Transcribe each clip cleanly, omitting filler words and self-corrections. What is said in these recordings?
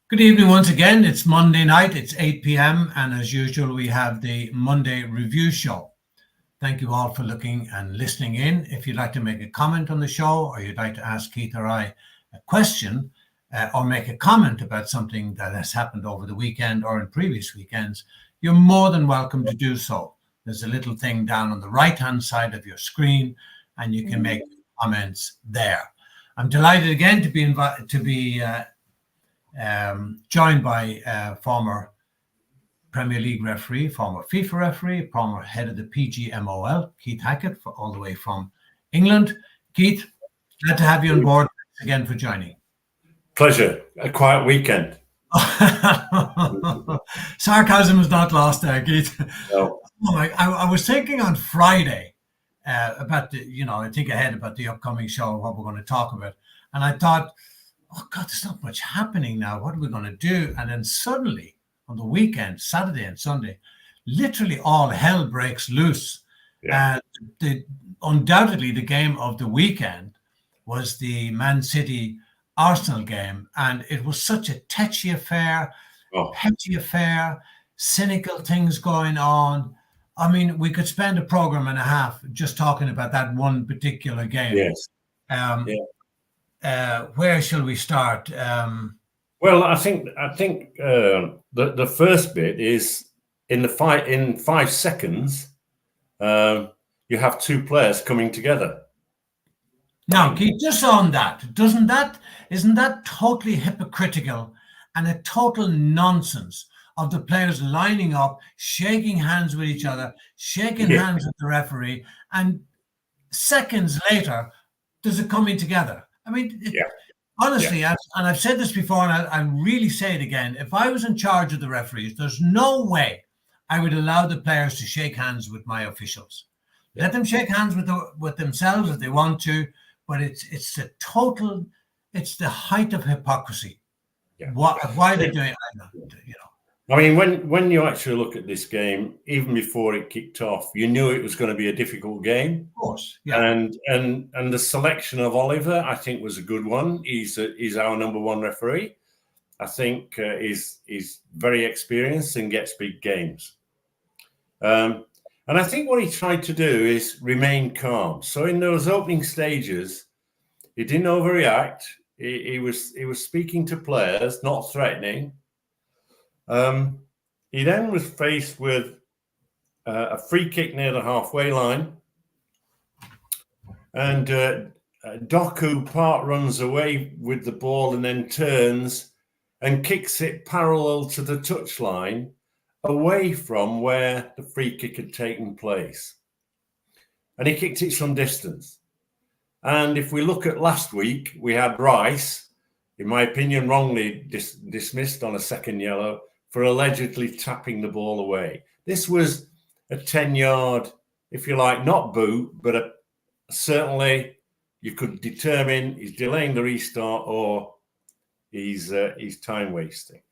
Good evening once again. It's Monday night, it's 8 p.m. and as usual we have the Monday Review Show. Thank you all for looking and listening in. If you'd like to make a comment on the show or you'd like to ask Keith or I a question or make a comment about something that has happened over the weekend or in previous weekends, you're more than welcome to do so. There's a little thing down on the right-hand side of your screen and you can make comments there. I'm delighted again to be joined by former Premier League referee, former FIFA referee, former head of the PGMOL, Keith Hackett, all the way from England. Keith, glad to have you on board. Thanks again for joining. Pleasure. A quiet weekend. Sarcasm is not lost there, Keith. No. I was thinking on Friday about I think ahead about the upcoming show, what we're going to talk about. And I thought, oh God, there's not much happening now. What are we going to do? And then suddenly on the weekend, Saturday and Sunday, literally all hell breaks loose. Yeah. And undoubtedly the game of the weekend was the Man City Arsenal game. And it was such a tetchy affair, petty affair, cynical things going on. I mean, we could spend a program and a half just talking about that one particular game. Yes. Where shall we start? Well, I think the first bit is in 5 seconds, you have two players coming together. Now, Keith, just on that, isn't that totally hypocritical and a total nonsense of the players lining up, shaking hands with each other, shaking hands with the referee, and seconds later, there's a coming together. I mean, honestly, and I've said this before, and I'll really say it again. If I was in charge of the referees, there's no way I would allow the players to shake hands with my officials. Let them shake hands with themselves if they want to, but it's the height of hypocrisy. Yeah. Why are they doing it? I mean, when you actually look at this game, even before it kicked off, you knew it was going to be a difficult game. Of course, yeah. And the selection of Oliver, I think, was a good one. He's our number one referee. I think he's very experienced and gets big games. And I think what he tried to do is remain calm. So in those opening stages, he didn't overreact. He was speaking to players, not threatening. He then was faced with a free kick near the halfway line, and Doku part runs away with the ball and then turns and kicks it parallel to the touchline, away from where the free kick had taken place, and he kicked it some distance. And if we look at last week, we had Rice, in my opinion, wrongly dismissed on a second yellow for allegedly tapping the ball away. This was a 10-yard, if you like, not boot, but certainly you could determine he's delaying the restart or he's time wasting.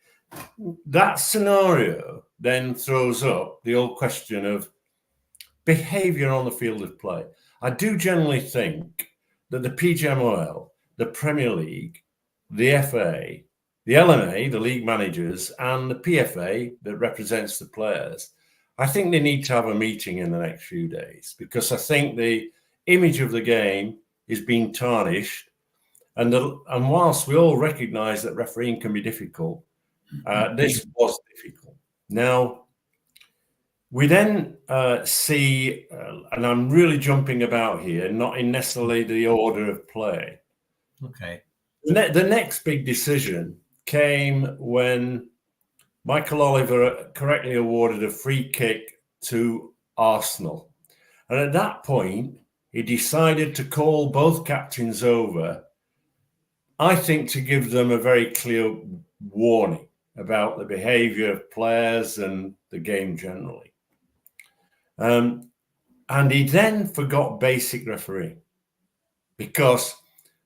That scenario then throws up the old question of behaviour on the field of play. I do generally think that the PGMOL, the Premier League, the FA, the LMA, the league managers, and the PFA that represents the players, I think they need to have a meeting in the next few days, because I think the image of the game is being tarnished. And whilst we all recognise that refereeing can be difficult, this was difficult. Now, we then see, and I'm really jumping about here, not in necessarily the order of play. Okay. The next big decision came when Michael Oliver correctly awarded a free kick to Arsenal. And at that point, he decided to call both captains over, I think, to give them a very clear warning about the behaviour of players and the game generally. And he then forgot basic refereeing, because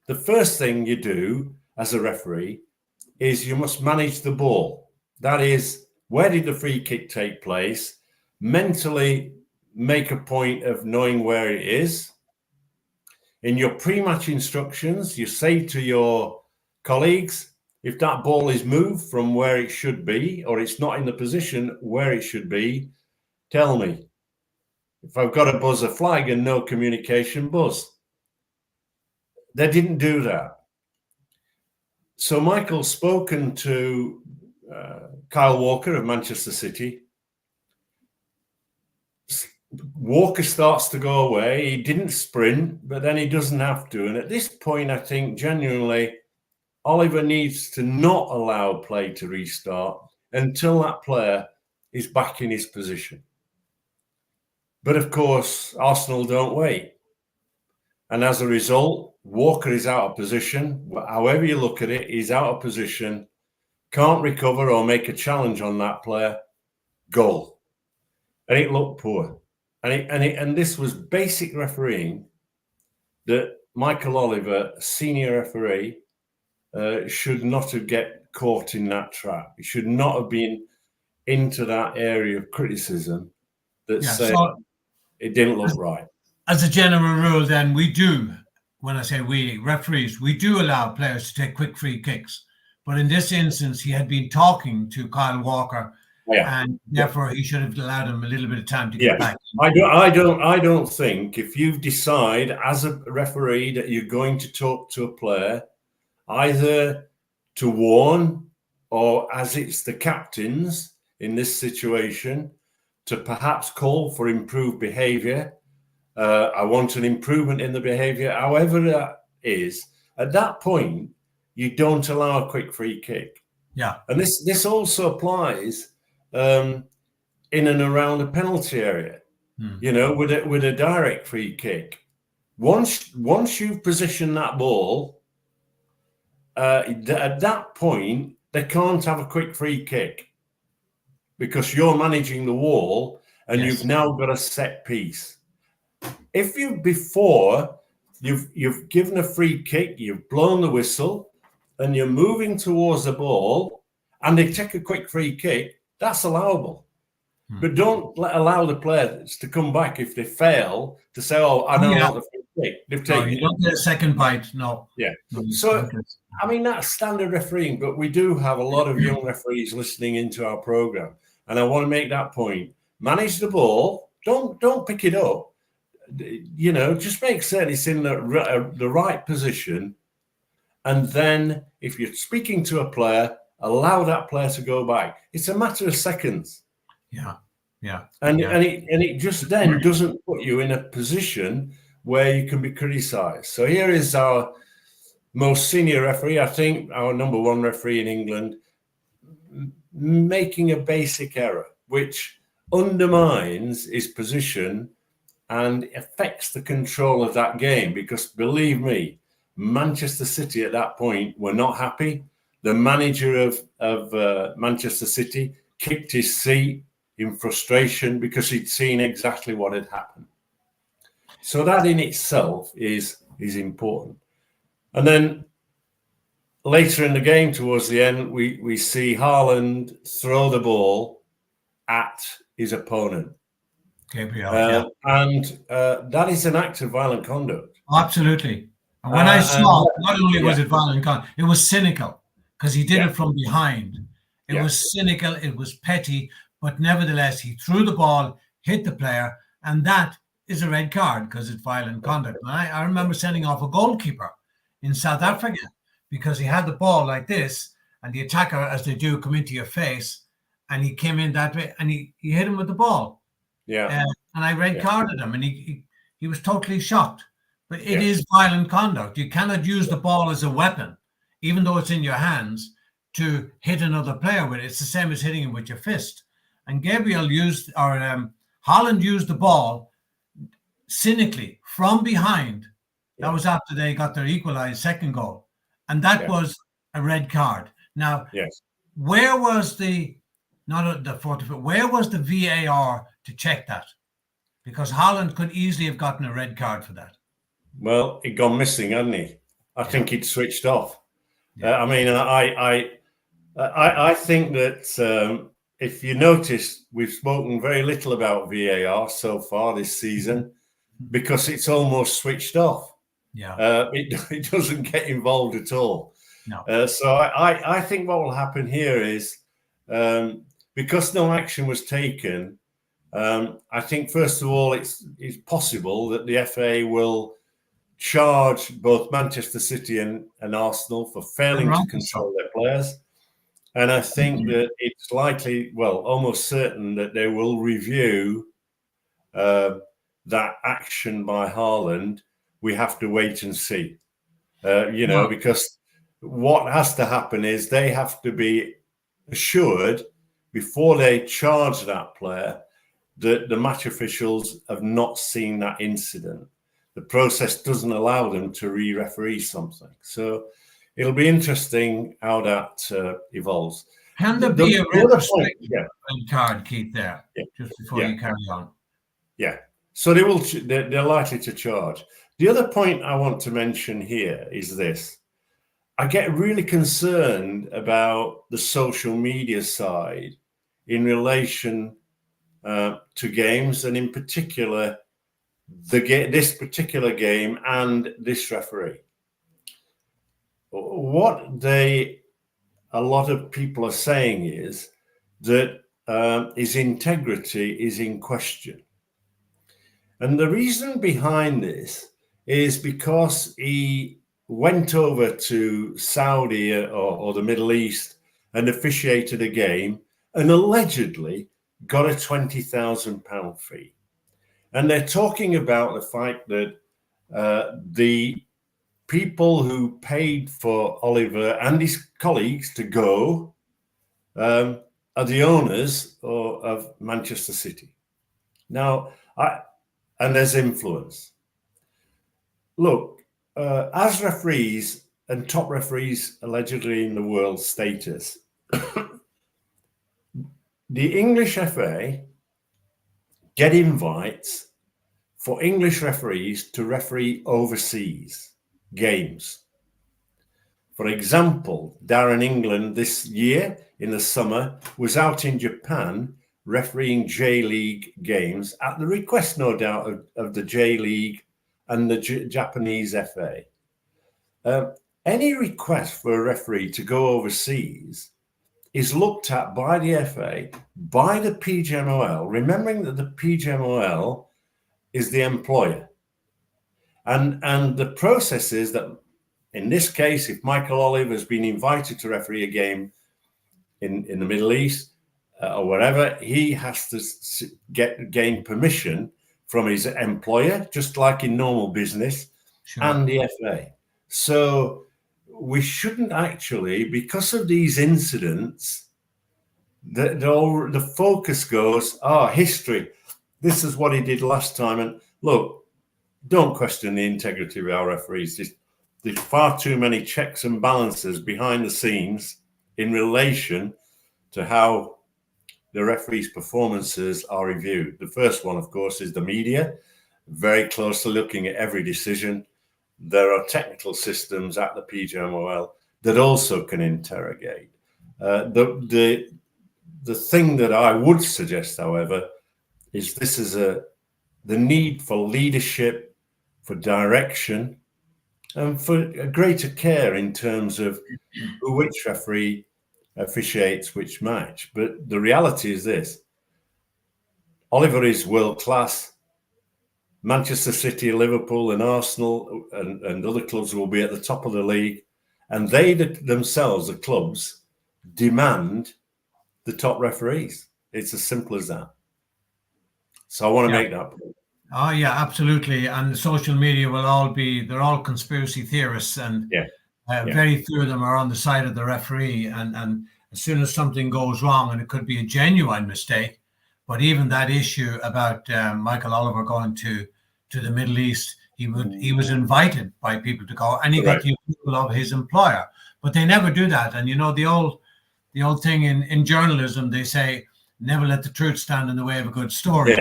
the first thing you do as a referee is you must manage the ball. That is, where did the free kick take place? Mentally make a point of knowing where it is. In your pre-match instructions, you say to your colleagues, if that ball is moved from where it should be, or it's not in the position where it should be, tell me. If I've got to buzz a flag and no communication, buzz. They didn't do that. So Michael's spoken to Kyle Walker of Manchester City. Walker starts to go away. He didn't sprint, but then he doesn't have to. And at this point, I think genuinely, Oliver needs to not allow play to restart until that player is back in his position. But of course, Arsenal don't wait. And as a result, Walker is out of position. However you look at it, he's out of position, can't recover or make a challenge on that player. Goal. And it looked poor. And this was basic refereeing that Michael Oliver, senior referee, should not have get caught in that trap. He should not have been into that area of criticism that said it didn't look right. As a general rule, then, we do, when I say we, referees, we do allow players to take quick free kicks. But in this instance, he had been talking to Kyle Walker, and therefore he should have allowed him a little bit of time to get back. I don't think if you decide as a referee that you're going to talk to a player, either to warn or, as it's the captains in this situation, to perhaps call for improved behaviour. I want an improvement in the behaviour, however that is. At that point, you don't allow a quick free kick. Yeah. And this also applies in and around a penalty area, you know, with a direct free kick. Once you've positioned that ball, at that point, they can't have a quick free kick because you're managing the wall and you've now got a set piece. If you've given a free kick, you've blown the whistle, and you're moving towards the ball, and they take a quick free kick, that's allowable. But don't allow the players to come back if they fail to say, "Oh, I don't want the free kick." They've taken you don't get a second bite. No. Yeah. So, I mean, that's standard refereeing, but we do have a lot of young referees listening into our program, and I want to make that point. Manage the ball. Don't pick it up. You know, just make certain it's in the right position, and then if you're speaking to a player, allow that player to go back. It's a matter of seconds. And it just then doesn't put you in a position where you can be criticised. So here is our most senior referee, I think our number one referee in England, making a basic error which undermines his position and affects the control of that game, because believe me, Manchester City at that point were not happy. The manager of Manchester City kicked his seat in frustration because he'd seen exactly what had happened. So that in itself is important. And then later in the game, towards the end, we see Haaland throw the ball at his opponent. Gabriel, and that is an act of violent conduct. Absolutely. And when I saw, not only was it violent conduct, it was cynical, because he did it from behind. It was cynical, it was petty, but nevertheless, he threw the ball, hit the player, and that is a red card because it's violent conduct. And I remember sending off a goalkeeper in South Africa because he had the ball like this, and the attacker, as they do, come into your face, and he came in that way, and he hit him with the ball. And I red carded him, and he was totally shocked. But it is violent conduct. You cannot use the ball as a weapon, even though it's in your hands, to hit another player with it. It's the same as hitting him with your fist. And Gabriel used, or Haaland used the ball cynically from behind. That was after they got their equalized second goal. And that was a red card. Now, where was where was the VAR to check that? Because Haaland could easily have gotten a red card for that. Well, he'd gone missing, hadn't he? I think he'd switched off. I mean, I think that if you notice, we've spoken very little about VAR so far this season because it's almost switched off. It doesn't get involved at all. No. So I think what will happen here is, because no action was taken, I think first of all it's possible that the FA will charge both Manchester City and Arsenal for failing to control their players. And I think that it's likely, well, almost certain that they will review that action by Haaland. We have to wait and see, because what has to happen is they have to be assured before they charge that player that the match officials have not seen that incident. The process doesn't allow them to re-referee something. So it'll be interesting how that evolves. Can there be a retrospective card, Keith, there, just before you carry on? Yeah. So they're likely to charge. The other point I want to mention here is this. I get really concerned about the social media side in relation to games, and in particular, this particular game and this referee. What a lot of people are saying is that his integrity is in question. And the reason behind this is because he went over to Saudi or the Middle East and officiated a game and allegedly got a £20,000 fee. And they're talking about the fact that the people who paid for Oliver and his colleagues to go are the owners of Manchester City. Now, and there's influence. Look, as referees and top referees allegedly in the world status, the English FA get invites for English referees to referee overseas games. For example, Darren England this year in the summer was out in Japan refereeing J-League games at the request, no doubt, of the J-League and the Japanese FA. Any request for a referee to go overseas is looked at by the FA, by the PGMOL, remembering that the PGMOL is the employer. And the process is that, in this case, if Michael Oliver has been invited to referee a game in the Middle East or wherever, he has to gain permission from his employer, just like in normal business, and the FA. So we shouldn't actually, because of these incidents, the focus goes, history. This is what he did last time. And look, don't question the integrity of our referees. There's far too many checks and balances behind the scenes in relation to how the referees' performances are reviewed. The first one, of course, is the media, very closely looking at every decision. There are technical systems at the PGMOL that also can interrogate. The thing that I would suggest, however, is this is the need for leadership, for direction, and for a greater care in terms of which referee officiates which match. But the reality is this: Oliver is world class. Manchester City, Liverpool and Arsenal and other clubs will be at the top of the league, and they themselves, the clubs, demand the top referees. It's as simple as that. So I want to make that point. Oh yeah, absolutely. And the social media they're all conspiracy theorists, and very few of them are on the side of the referee. And as soon as something goes wrong, and it could be a genuine mistake, but even that issue about Michael Oliver going to the Middle East, he was invited by people to go, and he got the approval of his employer. But they never do that. And you know, the old thing in journalism, they say, never let the truth stand in the way of a good story.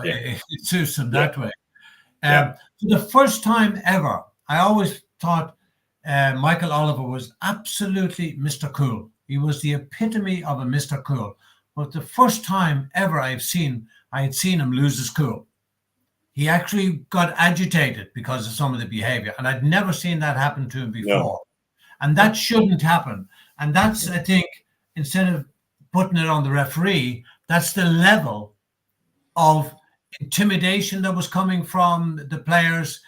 It suits them that way. For the first time ever, I always thought Michael Oliver was absolutely Mr. Cool. He was the epitome of a Mr. Cool. But the first time ever I had seen him lose his cool. He actually got agitated because of some of the behavior. And I'd never seen that happen to him before. And that shouldn't happen. And that's, I think, instead of putting it on the referee, that's the level of intimidation that was coming from the players,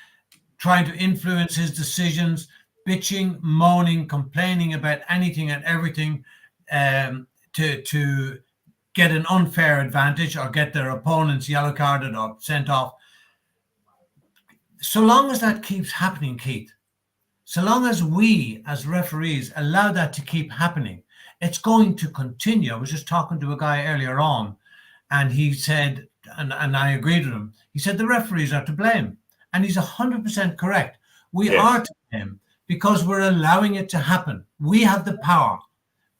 trying to influence his decisions, bitching, moaning, complaining about anything and everything, to get an unfair advantage or get their opponents yellow carded or sent off. So long as that keeps happening, Keith, so long as we as referees allow that to keep happening, it's going to continue. I was just talking to a guy earlier on, and he said, and I agreed with him, he said the referees are to blame. And he's 100% correct. We are to blame because we're allowing it to happen. We have the power.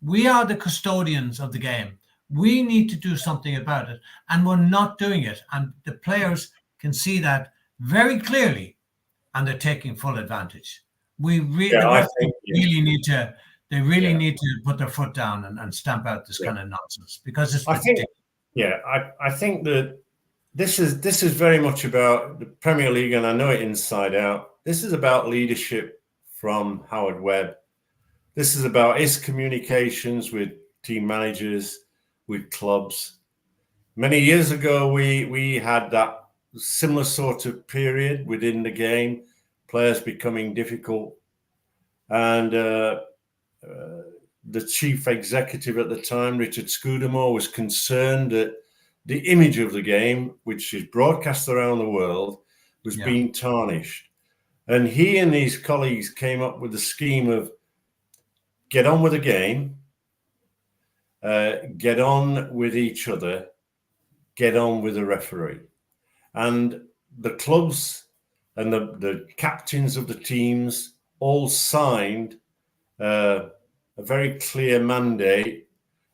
We are the custodians of the game. We need to do something about it, and we're not doing it. And the players can see that very clearly, and they're taking full advantage. We really need to. They really need to put their foot down and stamp out this kind of nonsense, because it's ridiculous. I think that this is very much about the Premier League, and I know it inside out. This is about leadership from Howard Webb. This is about his communications with team managers, with clubs. Many years ago, we had that similar sort of period within the game, players becoming difficult. And the chief executive at the time, Richard Scudamore, was concerned that the image of the game, which is broadcast around the world, was being tarnished. And he and his colleagues came up with a scheme of get on with the game, get on with each other, get on with the referee. And the clubs and the captains of the teams all signed a very clear mandate.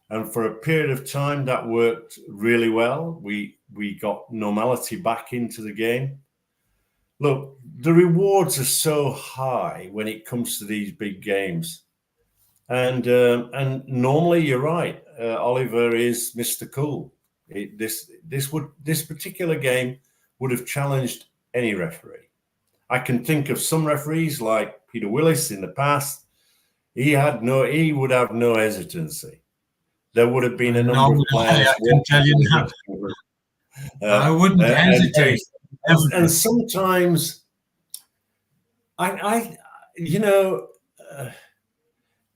And for a period of time, that worked really well. We got normality back into the game. Look, the rewards are so high when it comes to these big games. And normally, you're right. Oliver is Mr. Cool. This particular game would have challenged any referee. I can think of some referees like Peter Willis in the past. He would have no hesitancy. There would have been a number of players. I can tell you now. I wouldn't hesitate. And sometimes,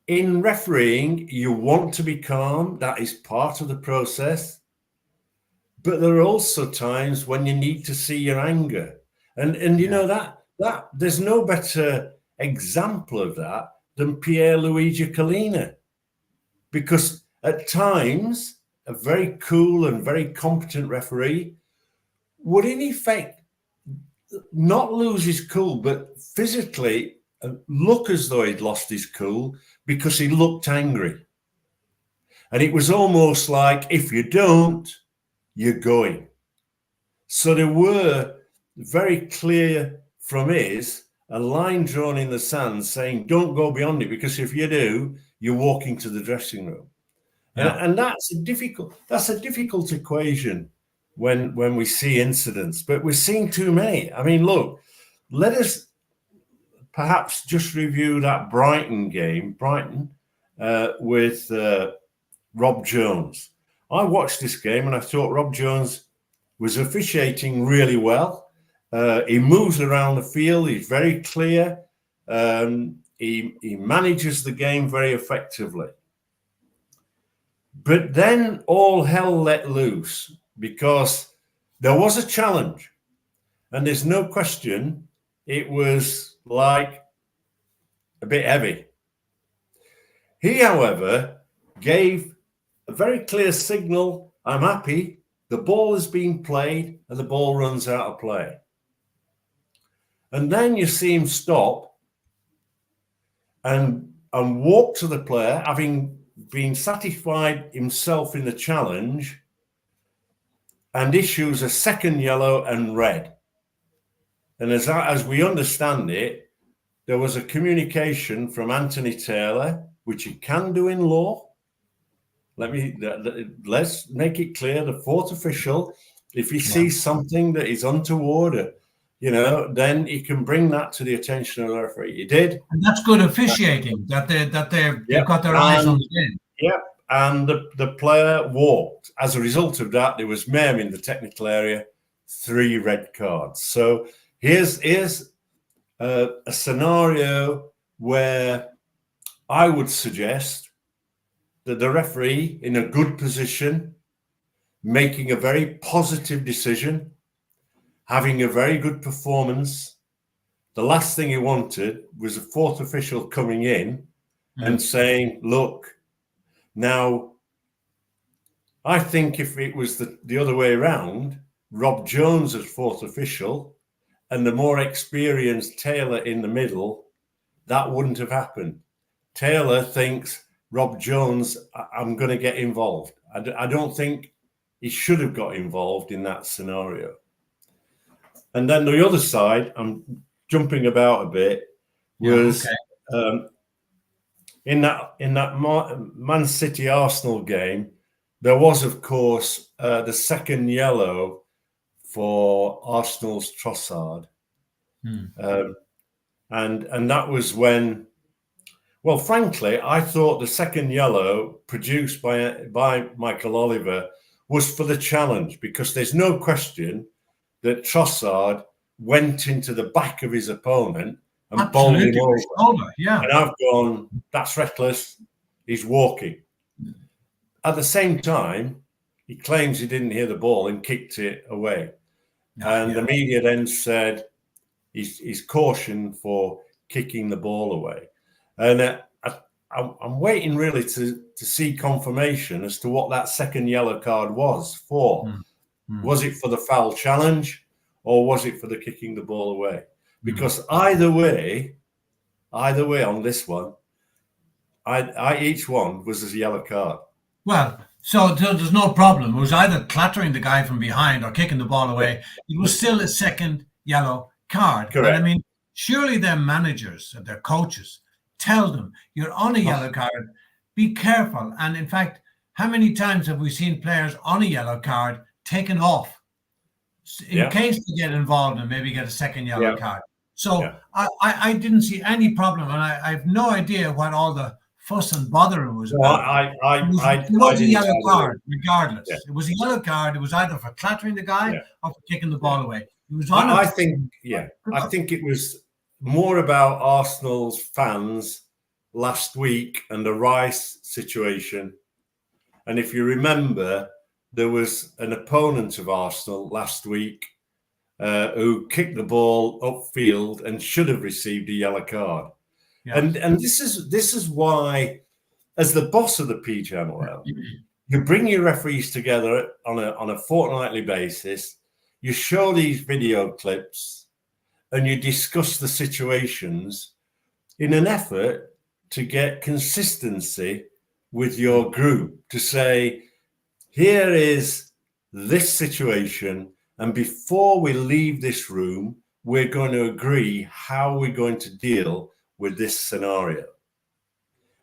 in refereeing, you want to be calm. That is part of the process. But there are also times when you need to see your anger. And you know that there's no better example of that than Pierluigi Collina. Because at times, a very cool and very competent referee would in effect not lose his cool, but physically look as though he'd lost his cool because he looked angry. And it was almost like, if you don't, you're going. So there were very clear from a line drawn in the sand saying, don't go beyond it, because if you do, you're walking to the dressing room. Yeah. And that's a difficult equation when we see incidents, but we're seeing too many. I mean, look, let us perhaps just review that Brighton game, with Rob Jones. I watched this game and I thought Rob Jones was officiating really well. He moves around the field. He's very clear. He manages the game very effectively. But then all hell let loose because there was a challenge. And there's no question it was like a bit heavy. He, however, gave a very clear signal. I'm happy. The ball is being played and the ball runs out of play. And then you see him stop and walk to the player, having been satisfied himself in the challenge, and issues a second yellow and red. And as we understand it, there was a communication from Anthony Taylor, which he can do in law. Let's make it clear, the fourth official, if he sees something that is untoward, then he can bring that to the attention of the referee. He did. And that's good officiating, that they've got their eyes on the game. Yeah, and the player walked. As a result of that, there was Mem in the technical area, 3 red cards. So here's a scenario where I would suggest that the referee, in a good position, making a very positive decision, having a very good performance. The last thing he wanted was a 4th official coming in and saying, look, now, I think if it was the other way around, Rob Jones as 4th official and the more experienced Taylor in the middle, that wouldn't have happened. Taylor thinks, Rob Jones, I'm going to get involved. I don't think he should have got involved in that scenario. And then the other side, I'm jumping about a bit, was in that Man City Arsenal game, there was, of course, the second yellow for Arsenal's Trossard. And that was when, well, frankly, I thought the second yellow produced by Michael Oliver was for the challenge, because there's no question that Trossard went into the back of his opponent and bowled him over. Yeah. And I've gone, that's reckless. He's walking. At the same time, he claims he didn't hear the ball and kicked it away. The media then said he's cautioned for kicking the ball away. And I'm waiting really to see confirmation as to what that second yellow card was for. Was it for the foul challenge or was it for the kicking the ball away? Because either way on this one, each one was a yellow card. Well, so there's no problem. It was either clattering the guy from behind or kicking the ball away. It was still a second yellow card. Correct. But I mean, surely their managers and their coaches tell them, you're on a yellow card, be careful. And in fact, how many times have we seen players on a yellow card taken off in case they get involved and maybe get a second yellow card? So I didn't see any problem, and I have no idea what all the fuss and bother was about. It was a yellow card, regardless. Yeah. It was a yellow card. It was either for clattering the guy or for kicking the ball away. It was on. I think it was more about Arsenal's fans last week and the Rice situation. And if you remember, there was an opponent of Arsenal last week who kicked the ball upfield and should have received a yellow card. Yeah. And this is why, as the boss of the PGMOL, you bring your referees together on a fortnightly basis, you show these video clips, and you discuss the situations in an effort to get consistency with your group, to say, here is this situation, and before we leave this room, we're going to agree how we're going to deal with this scenario.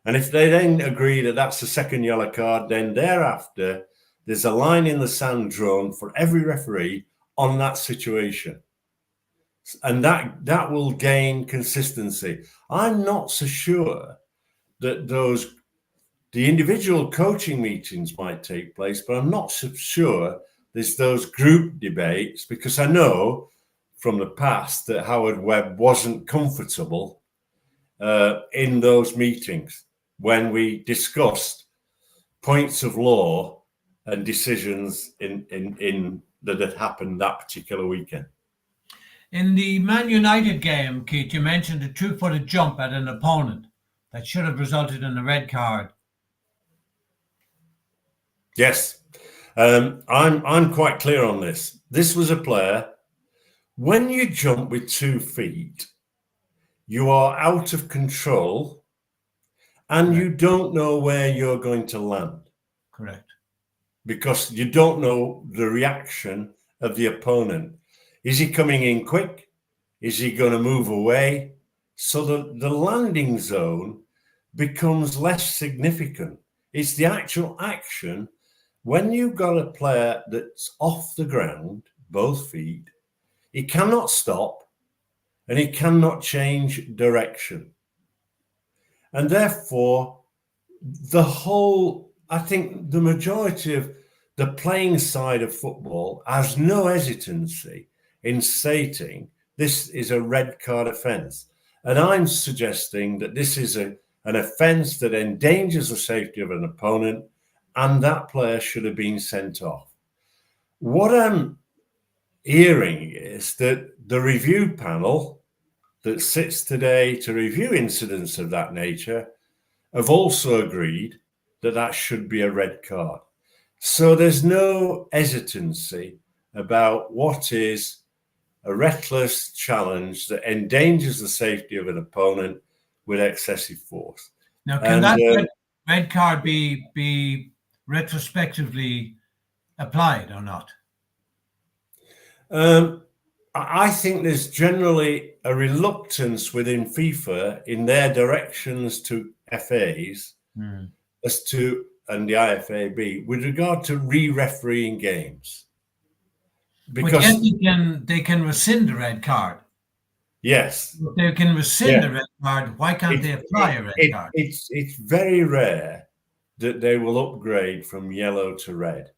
And if they then agree that that's the second yellow card, then thereafter, there's a line in the sand drawn for every referee on that situation. And that will gain consistency. I'm not so sure that the individual coaching meetings might take place, but I'm not so sure there's those group debates, because I know from the past that Howard Webb wasn't comfortable in those meetings when we discussed points of law and decisions in that had happened that particular weekend. In the Man United game, Keith, you mentioned a two-footed jump at an opponent that should have resulted in a red card. Yes, I'm quite clear on this. This was a player. When you jump with 2 feet, you are out of control and you don't know where you're going to land. Correct. Because you don't know the reaction of the opponent. Is he coming in quick? Is he going to move away? So the landing zone becomes less significant. It's the actual action. When you've got a player that's off the ground, both feet, He cannot stop and he cannot change direction. And therefore, I think the majority of the playing side of football has no hesitancy in stating this is a red card offence. And I'm suggesting that this is an offence that endangers the safety of an opponent, and that player should have been sent off. What I'm hearing is that the review panel that sits today to review incidents of that nature have also agreed that that should be a red card. So there's no hesitancy about what is a reckless challenge that endangers the safety of an opponent with excessive force. Now, can that red card be retrospectively applied or not? I think there's generally a reluctance within FIFA in their directions to FAs as to, and the IFAB, with regard to re-refereeing games. Because they can rescind the red card. Yes. If they can rescind the red card, why can't they apply a red card? It's very rare that they will upgrade from yellow to red.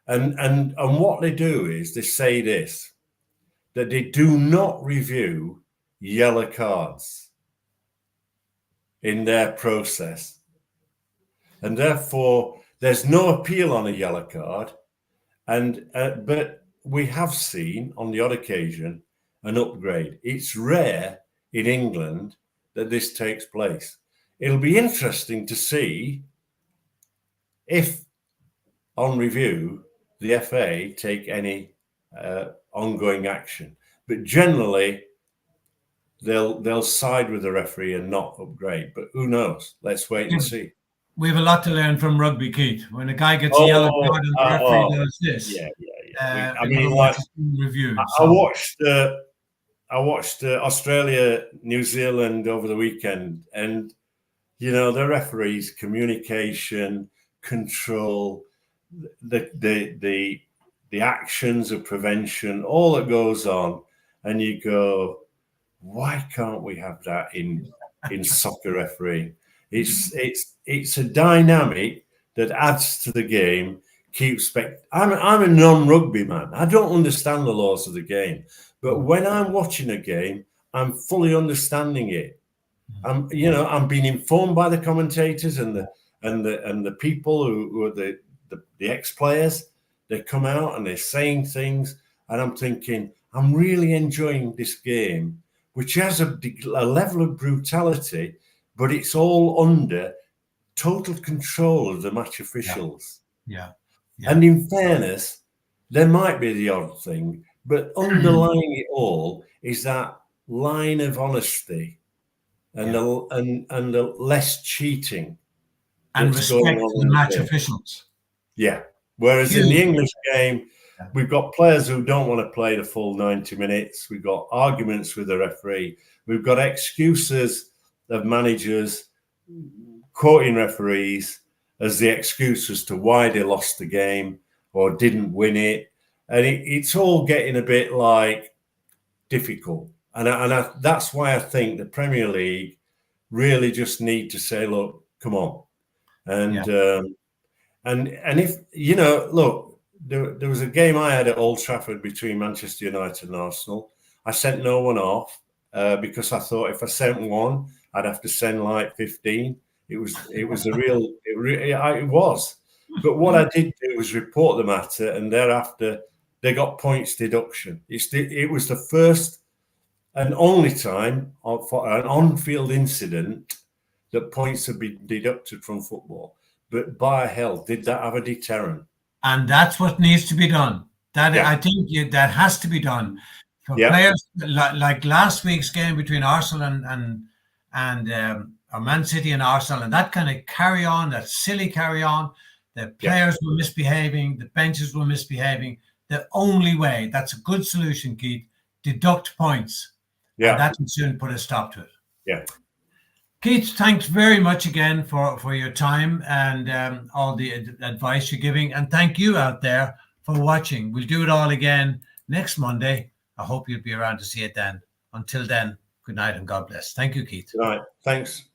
And what they do is they say this, that they do not review yellow cards in their process. And therefore, there's no appeal on a yellow card. But we have seen on the odd occasion an upgrade. It's rare in England that this takes place. It'll be interesting to see if on review the FA take any ongoing action. But generally, they'll side with the referee and not upgrade. But who knows? Let's wait and see. We have a lot to learn from rugby, Keith. When a guy gets a yellow card and the referee does this. Yeah. I mean, review. I watched Australia, New Zealand over the weekend, and the referees' communication, control, the actions of prevention, all that goes on, and you go, why can't we have that in soccer refereeing? It's a dynamic that adds to the game. I'm a non-rugby man. I don't understand the laws of the game, but when I'm watching a game, I'm fully understanding it. I'm being informed by the commentators and the people who are the ex-players. They come out and they're saying things, and I'm thinking, I'm really enjoying this game, which has a level of brutality, but it's all under total control of the match officials. Yeah. And in fairness, there might be the odd thing, but underlying it all is that line of honesty and the less cheating and respect for the match officials. Yeah. Whereas in the English game, we've got players who don't want to play the full 90 minutes. We've got arguments with the referee. We've got excuses of managers quoting referees as the excuse as to why they lost the game or didn't win it. And it's all getting a bit difficult. And that's why I think the Premier League really just need to say, look, come on. And if, look, there was a game I had at Old Trafford between Manchester United and Arsenal. I sent no one off because I thought if I sent one, I'd have to send 15. It was a real, it was. But what I did do was report the matter, and thereafter they got points deduction. It was the first and only time for an on-field incident that points have been deducted from football. But by hell, did that have a deterrent? And that's what needs to be done. I think that has to be done for players like last week's game between Arsenal and Man City and Arsenal, and that kind of carry on, that silly carry on. The players were misbehaving, the benches were misbehaving. The only way, that's a good solution, Keith, deduct points. Yeah. And that would soon put a stop to it. Yeah. Keith, thanks very much again for your time and all the advice you're giving. And thank you out there for watching. We'll do it all again next Monday I hope you'll be around to see it then. Until then, good night and God bless. Thank you, Keith. Right. Thanks.